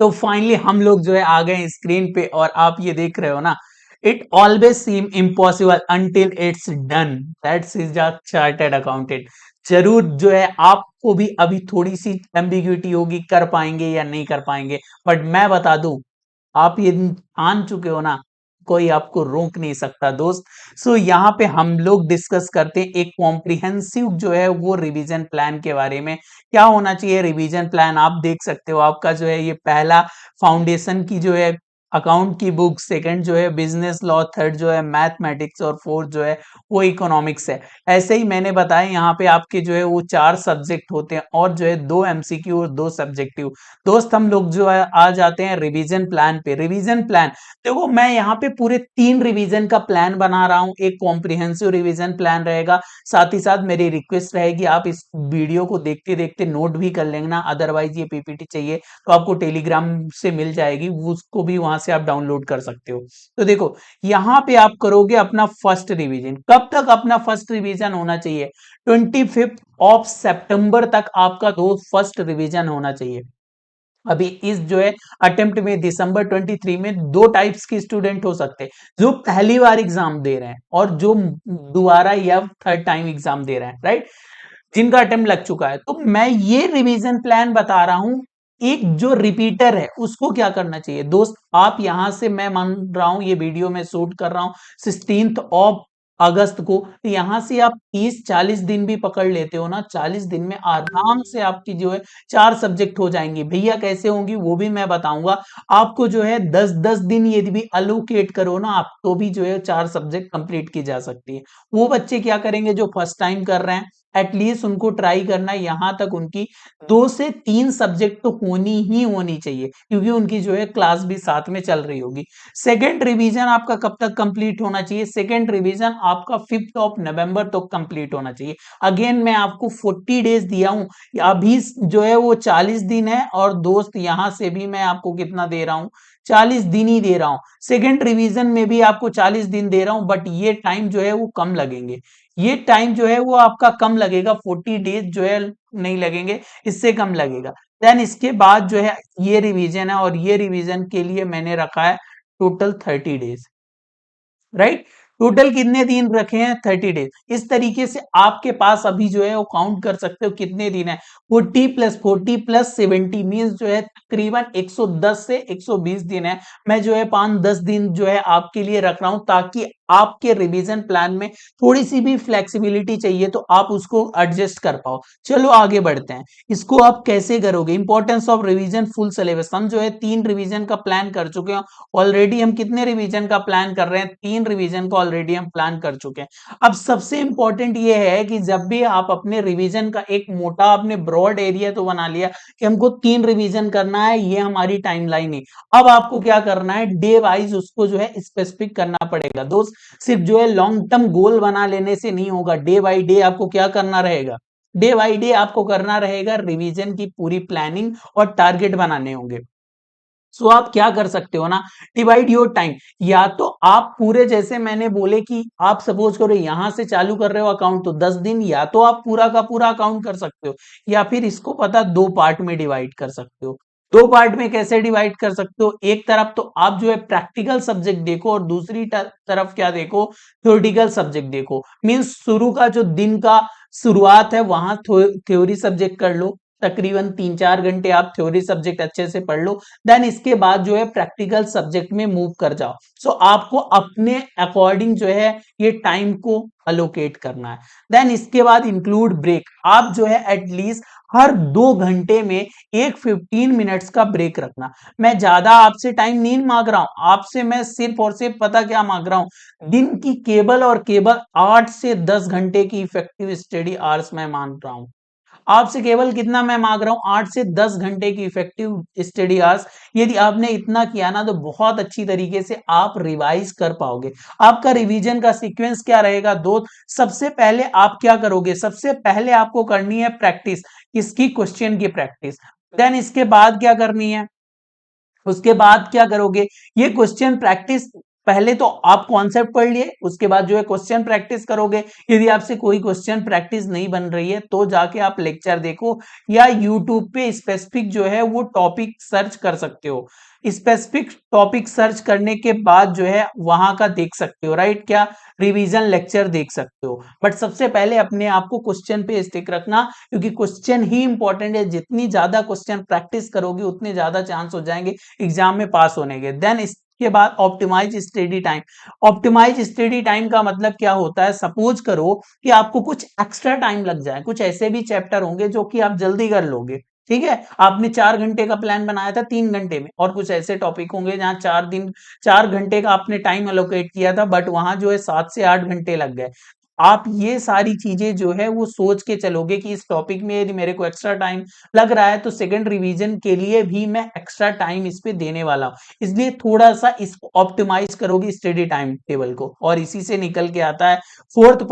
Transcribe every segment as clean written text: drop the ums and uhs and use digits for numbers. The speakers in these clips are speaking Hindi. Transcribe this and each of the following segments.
तो फाइनली हम लोग जो है आ गए स्क्रीन पे और आप ये देख रहे हो ना, it always seem impossible until it's done, that's is a chartered accountant. जरूर जो है आपको भी अभी थोड़ी सी एम्बिग्यूटी होगी, कर पाएंगे या नहीं कर पाएंगे, बट मैं बता दूं, आप ये ठान चुके हो ना, कोई आपको रोक नहीं सकता दोस्त। सो यहाँ पे हम लोग डिस्कस करते हैं एक कॉम्प्रिहेंसिव जो है वो रिवीजन प्लान के बारे में। क्या होना चाहिए रिवीजन प्लान, आप देख सकते हो आपका जो है ये पहला फाउंडेशन की जो है अकाउंट की बुक, सेकंड जो है बिजनेस लॉ, थर्ड जो है मैथमेटिक्स और फोर्थ जो है वो इकोनॉमिक्स है। ऐसे ही मैंने बताया यहाँ पे आपके जो है वो 4 सब्जेक्ट होते हैं और जो है 2 एमसीक्यू और 2 सब्जेक्टिव। दोस्त हम लोग जो है आ जाते हैं रिवीजन प्लान पे। रिवीजन प्लान देखो, मैं यहाँ पे पूरे 3 रिवीजन का प्लान बना रहा हूँ। एक कॉम्प्रिहेंसिव रिवीजन प्लान रहेगा, साथ ही साथ मेरी रिक्वेस्ट रहेगी आप इस वीडियो को देखते देखते नोट भी कर लेना, अदरवाइज ये पीपीटी चाहिए तो आपको टेलीग्राम से मिल जाएगी, उसको भी वहां से आप डाउनलोड कर सकते हो। तो देखो यहाँ पे आप करोगे अपना फर्स्ट रिवीजन। कब तक अपना फर्स्ट रिवीजन होना चाहिए? 25 सितंबर तक आपका दोस्त फर्स्ट रिवीजन होना चाहिए। अभी इस जो है अटेम्प्ट में दिसंबर 23 में 2 टाइप्स के स्टूडेंट हो सकते हैं, जो पहली बार एग्जाम दे रहे हैं और जो दोबारा या थर्ड टाइम एग्जाम दे रहे हैं, राइट, जिनका अटेम्प्ट लग चुका है। तो मैं ये रिवीजन प्लान बता रहा हूं। एक जो रिपीटर है उसको क्या करना चाहिए दोस्त, आप यहां से, मैं मान रहा हूं ये वीडियो में शूट कर रहा हूं 16 अगस्त को, तो यहां से आप 30-40 दिन भी पकड़ लेते हो ना, 40 दिन में आराम से आपकी जो है 4 सब्जेक्ट हो जाएंगे। भैया कैसे होंगी वो भी मैं बताऊंगा आपको। जो है 10-10 दिन यदि भी अलोकेट करो ना आप, तो भी जो है 4 सब्जेक्ट कंप्लीट की जा सकती है। वो बच्चे क्या करेंगे जो फर्स्ट टाइम कर रहे हैं, एटलीस्ट उनको ट्राई करना है यहां तक उनकी 2 से 3 सब्जेक्ट तो होनी ही होनी चाहिए, क्योंकि उनकी जो है क्लास भी साथ में चल रही होगी। सेकेंड रिवीजन आपका कब तक कंप्लीट होना चाहिए? सेकेंड रिवीजन आपका 5 नवंबर तक कंप्लीट होना चाहिए। अगेन मैं आपको 40 डेज दिया हूं, अभी जो है वो 40 दिन है, और दोस्त यहां से भी मैं आपको कितना दे रहा हूं, 40 दिन ही दे रहा हूं। सेकेंड रिवीजन में भी आपको 40 दिन दे रहा हूं, बट ये टाइम जो है वो कम लगेंगे। ये टाइम जो है वो आपका कम लगेगा, 40 डेज जो है नहीं लगेंगे, इससे कम लगेगा। देन इसके बाद जो है ये रिवीजन है, और ये रिवीजन के लिए मैंने रखा है टोटल 30 डेज, राइट। टोटल कितने दिन रखे हैं? 30 डेज। इस तरीके से आपके पास अभी जो है वो काउंट कर सकते हो कितने दिन है। 40 + 40 + 70 मीन्स जो है तकरीबन 110 से 120 दिन है। मैं जो है 5-10 दिन जो है आपके लिए रख रहा हूं, ताकि आपके रिवीजन प्लान में थोड़ी सी भी फ्लेक्सिबिलिटी चाहिए तो आप उसको एडजस्ट कर पाओ। चलो आगे बढ़ते हैं। इसको आप कैसे करोगे? Importance of revision full syllabus. हम जो है 3 रिवीजन का प्लान कर चुके हैं ऑलरेडी। हम कितने रिवीजन का प्लान कर रहे हैं? 3 रिवीजन का ऑलरेडी हम प्लान कर चुके हैं। अब सबसे इंपॉर्टेंट ये है कि जब भी आप अपने रिवीजन का एक मोटा आपने ब्रॉड एरिया तो बना लिया कि हमको 3 रिवीजन करना है, ये हमारी टाइमलाइन है। अब आपको क्या करना है, डे वाइज उसको जो है स्पेसिफिक करना पड़ेगा दोस्त। सिर्फ जो है लॉन्ग टर्म गोल बना लेने से नहीं होगा, डे बाई डे आपको क्या करना रहेगा, डे बाई डे आपको करना रहेगा रिवीजन की पूरी प्लानिंग और टारगेट बनाने होंगे। सो आप क्या कर सकते हो ना, डिवाइड योर टाइम। या तो आप पूरे, जैसे मैंने बोले कि आप सपोज करो यहां से चालू कर रहे हो अकाउंट तो 10 दिन, या तो आप पूरा का पूरा अकाउंट कर सकते हो, या फिर इसको पता 2 पार्ट में डिवाइड कर सकते हो। 2 पार्ट में कैसे डिवाइड कर सकते हो? एक तरफ तो आप जो है प्रैक्टिकल सब्जेक्ट देखो, और दूसरी तरफ क्या देखो, थ्योरेटिकल सब्जेक्ट देखो। मीन्स शुरू का जो दिन का शुरुआत है वहां थ्योरी सब्जेक्ट कर लो, तकरीबन 3-4 घंटे आप थ्योरी सब्जेक्ट अच्छे से पढ़ लो। देन इसके बाद जो है प्रैक्टिकल सब्जेक्ट में मूव कर जाओ। सो आपको अपने अकॉर्डिंग जो है ये टाइम को अलोकेट करना है। देन इसके बाद इंक्लूड ब्रेक। आप जो है एटलीस्ट हर 2 घंटे में एक 15 मिनट्स का ब्रेक रखना। मैं ज्यादा आपसे टाइम नहीं मांग रहा हूं, आपसे मैं सिर्फ और सिर्फ पता क्या मांग रहा हूं, दिन की केवल और केवल 8 से 10 घंटे की इफेक्टिव स्टडी आवर्स मैं मान रहा हूं। आपसे केवल कितना मैं मांग रहा हूं, 8 से 10 घंटे की इफेक्टिव स्टडी आवर्स। यदि आपने इतना किया ना तो बहुत अच्छी तरीके से आप रिवाइज कर पाओगे। आपका रिवीजन का सीक्वेंस क्या रहेगा दोस्त? सबसे पहले आप क्या करोगे, सबसे पहले आपको करनी है प्रैक्टिस, इसकी क्वेश्चन की प्रैक्टिस। देन इसके बाद क्या करनी है, उसके बाद क्या करोगे, ये क्वेश्चन प्रैक्टिस पहले तो आप कॉन्सेप्ट पढ़ लिए, उसके बाद जो है क्वेश्चन प्रैक्टिस करोगे। यदि आपसे कोई क्वेश्चन प्रैक्टिस नहीं बन रही है तो जाके आप लेक्चर देखो या यूट्यूब पे स्पेसिफिक जो है वो टॉपिक सर्च कर सकते हो। स्पेसिफिक टॉपिक सर्च करने के बाद जो है वहां का देख सकते हो, राइट, क्या रिवीजन लेक्चर देख सकते हो। बट सबसे पहले अपने आप को क्वेश्चन पे स्टिक रखना, क्योंकि क्वेश्चन ही इंपॉर्टेंट है। जितनी ज्यादा क्वेश्चन प्रैक्टिस करोगे उतने ज्यादा चांस हो जाएंगे एग्जाम में पास होने के। देन इसके बाद optimise study time. Optimise study time का मतलब क्या होता है, सपोज करो कि आपको कुछ एक्स्ट्रा टाइम लग जाए, कुछ ऐसे भी चैप्टर होंगे जो कि आप जल्दी कर लोगे, ठीक है, आपने 4 घंटे का प्लान बनाया था 3 घंटे में, और कुछ ऐसे टॉपिक होंगे जहां 4 घंटे का आपने टाइम अलोकेट किया था बट वहां जो है 7 से 8 घंटे लग गए। आप ये सारी चीजें जो है वो सोच के चलोगे कि इस टॉपिक में यदि मेरे को एक्स्ट्रा टाइम लग रहा है तो सेकंड रिवीजन के लिए भी मैं एक्स्ट्रा टाइम इस पे देने वाला हूं, इसलिए थोड़ा सा इसको ऑप्टिमाइज करोगे स्टडी टाइम टेबल को, और इसी से निकल के आता है फोर्थ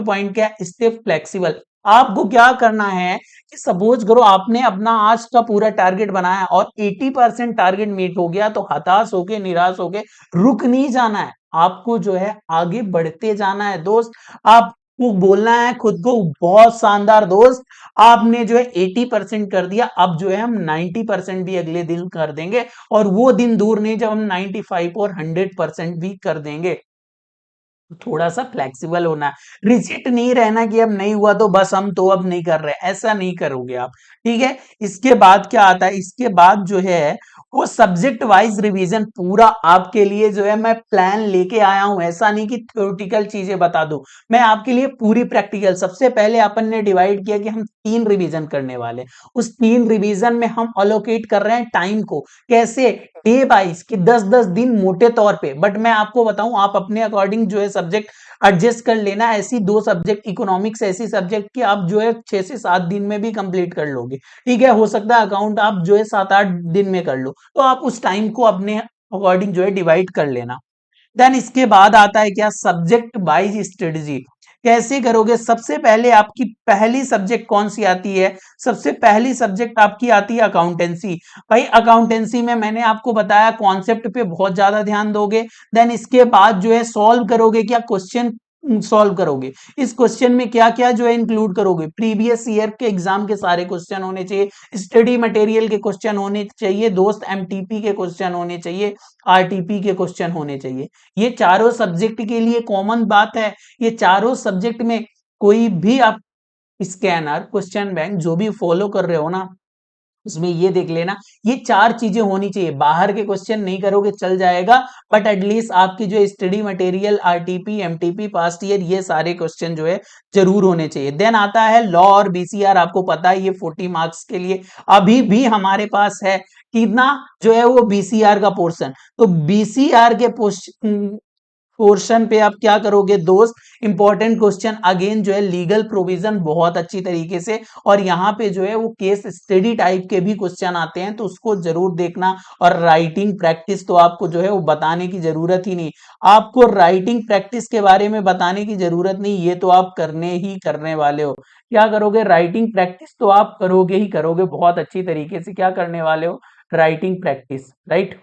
पॉइंट क्या, स्टे फ्लेक्सिबल। आपको क्या करना है कि सपोज करो आपने अपना आज का पूरा टारगेट बनाया और 80% टारगेट मीट हो गया, तो हताश होके निराश होके रुक नहीं जाना है, आपको जो है आगे बढ़ते जाना है दोस्त। आपको बोलना है खुद को, बहुत शानदार दोस्त, आपने जो है 80% कर दिया, अब जो है हम 90% भी अगले दिन कर देंगे, और वो दिन दूर नहीं जब हम 95 और 100% भी कर देंगे। थोड़ा सा फ्लेक्सिबल होना है, रिजिड नहीं रहना कि अब नहीं हुआ तो बस हम तो अब नहीं कर रहे, ऐसा नहीं करोगे आप, ठीक है। इसके बाद क्या आता है, इसके बाद जो है वो सब्जेक्ट वाइज रिवीजन पूरा आपके लिए जो है मैं प्लान लेके आया हूं, ऐसा नहीं कि थ्योरेटिकल चीजें बता दूं, मैं आपके लिए पूरी प्रैक्टिकल। सबसे पहले अपन ने डिवाइड किया कि हम 3 रिवीजन करने वाले, उस 3 रिवीजन में हम अलोकेट कर रहे हैं टाइम को, कैसे, डे वाइज कि 10-10 दिन मोटे तौर पे। बट मैं आपको बताऊं आप अपने अकॉर्डिंग जो है सब्जेक्ट एडजस्ट कर लेना, ऐसी 2 सब्जेक्ट इकोनॉमिक्स ऐसी सब्जेक्ट कि आप जो है 6 से 7 दिन में भी कंप्लीट कर लोगे, ठीक है। हो सकता है अकाउंट आप जो है 7-8 दिन में कर लो, तो आप उस टाइम को अपने अकॉर्डिंग जो है डिवाइड कर लेना। देन इसके बाद आता है क्या, सब्जेक्ट वाइज स्ट्रेटजी। कैसे करोगे, सबसे पहले आपकी पहली सब्जेक्ट कौन सी आती है, सबसे पहली सब्जेक्ट आपकी आती है अकाउंटेंसी। भाई अकाउंटेंसी में मैंने आपको बताया कॉन्सेप्ट पे बहुत ज्यादा ध्यान दोगे। देन इसके बाद जो है सॉल्व करोगे, क्या क्वेश्चन सॉल्व करोगे, इस क्वेश्चन में क्या क्या जो है इंक्लूड करोगे, प्रीवियस ईयर के एग्जाम के सारे क्वेश्चन होने चाहिए, स्टडी मटेरियल के क्वेश्चन होने चाहिए दोस्त, एमटीपी के क्वेश्चन होने चाहिए, आरटीपी के क्वेश्चन होने चाहिए। ये चारों सब्जेक्ट के लिए कॉमन बात है। ये चारों सब्जेक्ट में कोई भी आप स्कैनर, क्वेश्चन बैंक जो भी फॉलो कर रहे हो ना, उसमें ये देख लेना ये 4 चीजें होनी चाहिए। बाहर के क्वेश्चन नहीं करोगे चल जाएगा, बट एटलीस्ट आपकी जो study material, RTP, MTP, past year, ये सारे क्वेश्चन जो है जरूर होने चाहिए। देन आता है लॉ और बीसीआर, आपको पता है ये 40 मार्क्स के लिए अभी भी हमारे पास है कितना, जो है वो बीसीआर का पोर्शन। तो बीसीआर के पोर्शन पे आप क्या करोगे दोस्त, इंपॉर्टेंट क्वेश्चन अगेन जो है लीगल प्रोविजन बहुत अच्छी तरीके से, और यहाँ पे जो है वो केस स्टडी टाइप के भी क्वेश्चन आते हैं, तो उसको जरूर देखना। और राइटिंग प्रैक्टिस तो आपको जो है वो बताने की जरूरत ही नहीं, आपको राइटिंग प्रैक्टिस के बारे में बताने की जरूरत नहीं, ये तो आप करने ही करने वाले हो। क्या करोगे, राइटिंग प्रैक्टिस तो आप करोगे ही करोगे बहुत अच्छी तरीके से। क्या करने वाले हो, राइटिंग प्रैक्टिस, राइट,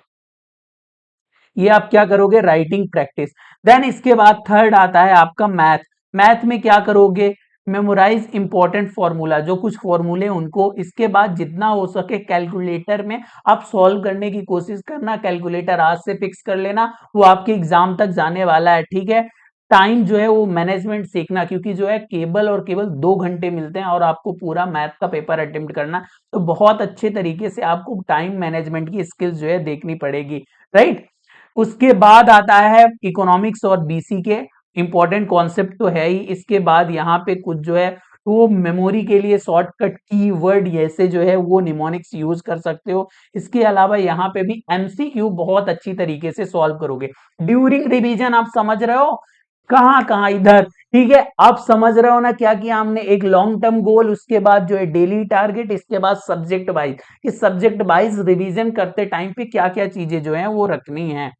ये आप क्या करोगे, राइटिंग प्रैक्टिस। देन इसके बाद थर्ड आता है आपका मैथ। मैथ में क्या करोगे, मेमोराइज इंपॉर्टेंट फॉर्मूला, जो कुछ फॉर्मूले उनको, इसके बाद जितना हो सके कैलकुलेटर में आप सॉल्व करने की कोशिश करना, कैलकुलेटर आज से फिक्स कर लेना, वो आपके एग्जाम तक जाने वाला है, ठीक है। टाइम जो है वो मैनेजमेंट सीखना, क्योंकि जो है केवल और केवल 2 घंटे मिलते हैं और आपको पूरा मैथ का पेपर अटेम्प्ट करना, तो बहुत अच्छे तरीके से आपको टाइम मैनेजमेंट की स्किल्स जो है देखनी पड़ेगी, राइट। उसके बाद आता है इकोनॉमिक्स और बीसी के इंपॉर्टेंट कॉन्सेप्ट तो है ही, इसके बाद यहाँ पे कुछ जो है वो मेमोरी के लिए शॉर्टकट कीवर्ड जैसे जो है वो निमोनिक्स यूज कर सकते हो। इसके अलावा यहाँ पे भी एमसीक्यू बहुत अच्छी तरीके से सॉल्व करोगे। ड्यूरिंग रिवीजन आप समझ रहे हो, कहाँ कहाँ इधर, ठीक है, आप समझ रहे हो ना क्या किया हमने, एक लॉन्ग टर्म गोल, उसके बाद जो है डेली टारगेट, इसके बाद सब्जेक्ट वाइज, इस सब्जेक्ट वाइज रिवीजन करते टाइम पे क्या क्या चीजें जो है वो रखनी है।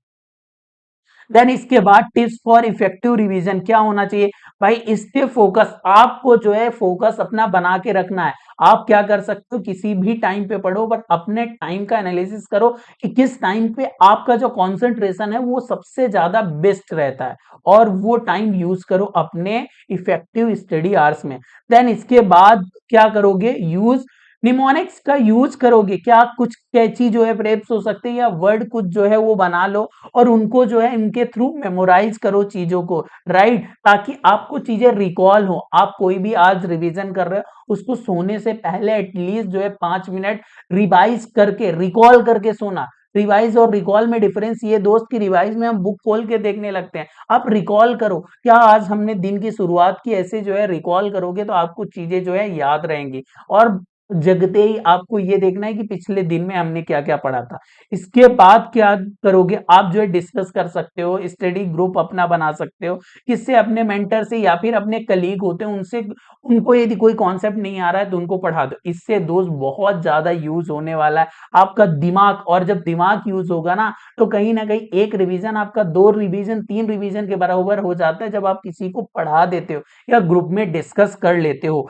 देन इसके बाद टिप्स फॉर इफेक्टिव रिवीजन क्या होना चाहिए भाई, इसके फोकस आपको जो है फोकस अपना बना के रखना है। आप क्या कर सकते हो, किसी भी टाइम पे पढ़ो बट अपने टाइम का एनालिसिस करो कि किस टाइम पे आपका जो कंसंट्रेशन है वो सबसे ज्यादा बेस्ट रहता है, और वो टाइम यूज करो अपने इफेक्टिव स्टडी आवर्स में। देन इसके बाद क्या करोगे, यूज निमोनिक्स का यूज करोगे, क्या कुछ कैची जो है प्रेप्स हो सकते हैं या वर्ड कुछ जो है वो बना लो और उनको जो है इनके थ्रू मेमोराइज करो चीजों को, राइट, ताकि आपको चीजें रिकॉल हो। आप कोई भी आज रिवीजन कर रहे हो उसको सोने से पहले एटलीस्ट जो है 5 मिनट रिवाइज करके रिकॉल करके सोना। रिवाइज और रिकॉल में डिफरेंस ये दोस्त की रिवाइज में हम बुक खोल के देखने लगते हैं, आप रिकॉल करो क्या आज हमने दिन की शुरुआत की, ऐसे जो है रिकॉल करोगे तो आपको चीजें जो है याद रहेंगी। और जगते ही आपको ये देखना है कि पिछले दिन में हमने क्या क्या पढ़ा था। इसके बाद क्या करोगे, आप जो है डिस्कस कर सकते हो, स्टडी ग्रुप अपना बना सकते हो, किससे, अपने मेंटर से या फिर अपने कलीग होते हैं उनसे, उनको यदि कोई कॉन्सेप्ट नहीं आ रहा है तो उनको पढ़ा दो। इससे दोस्त बहुत ज्यादा यूज होने वाला है आपका दिमाग, और जब दिमाग यूज होगा ना कहीं एक रिवीजन आपका 2 रिवीजन 3 रिवीजन के बराबर हो जाता है जब आप किसी को पढ़ा देते हो या ग्रुप में डिस्कस कर लेते हो।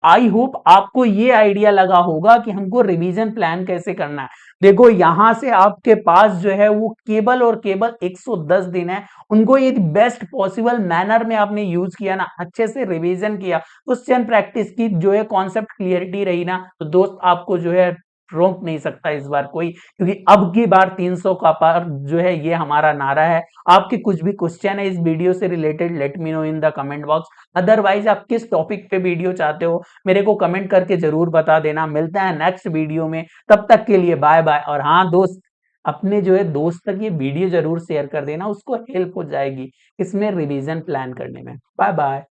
आई होप आपको ये आइडिया लगा होगा कि हमको रिवीजन प्लान कैसे करना है। देखो यहां से आपके पास जो है वो केवल और केवल 110 दिन है, उनको यदि बेस्ट पॉसिबल मैनर में आपने यूज किया ना, अच्छे से रिवीजन किया, क्वेश्चन प्रैक्टिस की, जो है कॉन्सेप्ट क्लियरिटी रही ना, तो दोस्त आपको जो है रोक नहीं सकता इस बार कोई, क्योंकि अब की बार 300 का पार जो है ये हमारा नारा है। आपके कुछ भी क्वेश्चन है इस वीडियो से related, let me know in the comment box. Otherwise आप किस टॉपिक पे वीडियो चाहते हो मेरे को कमेंट करके जरूर बता देना। मिलते हैं नेक्स्ट वीडियो में, तब तक के लिए बाय बाय। और हाँ दोस्त, अपने जो है दोस्त तक ये वीडियो जरूर शेयर कर देना, उसको हेल्प हो जाएगी इसमें रिवीजन प्लान करने में। Bye bye.